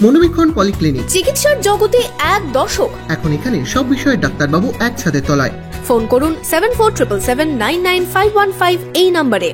মনোবীক্ষণ polyclinic, চিকিৎসার জগতে এক দশক। এখন এখানে সব বিষয়ে ডাক্তারবাবু এক ছাদের তলায়। ফোন করুন 7477799515 এই নম্বরে।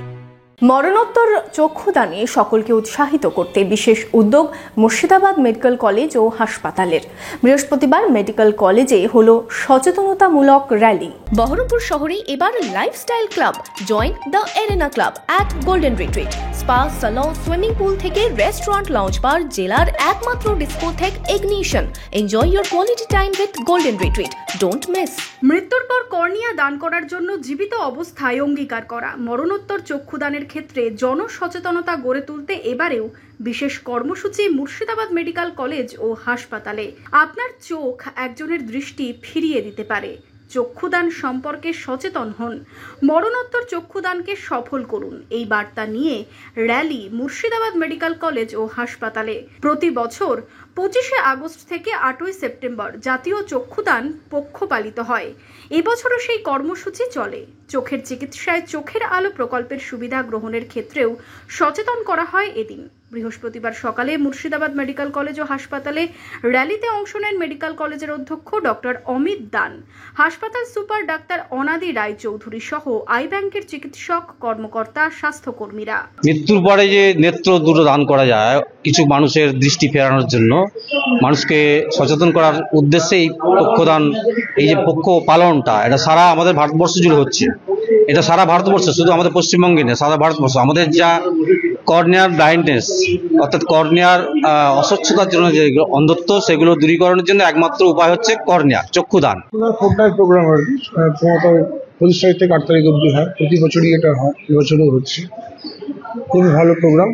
মরণোত্তর চক্ষুদানে সকলকে উৎসাহিত করতে বিশেষ উদ্যোগ মুর্শিদাবাদ মেডিকেল কলেজ ও হাসপাতালের। বৃহস্পতিবার মেডিকেল কলেজে হলো সচেতনতামূলক র্যালি। বহরমপুর শহরে এবার lifestyle club, join the arena club at golden retreat. Spa, salon, swimming pool থেকে রেস্টুরেন্ট, লাউঞ্জ বার, জেলার একমাত্র discotheque ignition. Enjoy your quality time with golden retreat. Don't miss. মৃত্যুর পর কর্নিয়া দান করার জন্য জীবিত অবস্থায় অঙ্গীকার করা। মরণোত্তর চক্ষুদানের ক্ষেত্রে জনসচেতনতা গড়ে তুলতে এবারেও বিশেষ কর্মসূচি মুর্শিদাবাদ মেডিকেল কলেজ ও হাসপাতালে। আপনার চোখ একজনের দৃষ্টি ফিরিয়ে দিতে পারে। চক্ষুদান সম্পর্কে সচেতন হন, মরণোত্তর চক্ষুদানকে সফল করুন। এই বার্তা নিয়ে র্যালি মুর্শিদাবাদ মেডিকেল কলেজ ও হাসপাতালে। প্রতি বছর 25শে আগস্ট থেকে 8ই সেপ্টেম্বর জাতীয় চক্ষুদান পক্ষ পালিত হয়। এবছরও সেই কর্মসূচি চলে। চোখের চিকিৎসায় চোখের আলো প্রকল্পের সুবিধা গ্রহণের ক্ষেত্রেও সচেতন করা হয় এদিন। বৃহস্পতিবার সকালে মুর্শিদাবাদ মেডিকেল কলেজ ও হাসপাতালে র্যালিতে অংশ নেন মেডিকেল কলেজের অধ্যক্ষ ডক্টর অমিত দান, হাসপাতাল সুপার ডাক্তার অনাদি রায় চৌধুরী সহ আই ব্যাংকের চিকিৎসক, কর্মকর্তা, স্বাস্থ্যকর্মীরা। মৃত্যুর পরে যে নেত্র দুটো দান করা যায় কিছু মানুষের দৃষ্টি ফেরানোর জন্য, মানুষকে সচেতন করার উদ্দেশ্যে এই পক্ষদান, এই যে পক্ষ পালনটা, এটা সারা আমাদের ভারতবর্ষ জুড়ে হচ্ছে। এটা সারা ভারতবর্ষ, শুধু আমাদের পশ্চিমবঙ্গে নেই, সারা ভারতবর্ষ। আমাদের যা কর্নিয়ার ব্লাইন্ডনেস অর্থাৎ কর্নিয়ার অস্বচ্ছতার জন্য যে অন্ধত্ব, সেগুলো দূরীকরণের জন্য একমাত্র উপায় হচ্ছে কর্নিয়া চক্ষুদান। প্রোগ্রাম আর কি 25 তারিখ থেকে 8 তারিখ অব্দি হয়। প্রতি বছরই এটা হয়, এবছরও হচ্ছে। খুবই ভালো প্রোগ্রাম।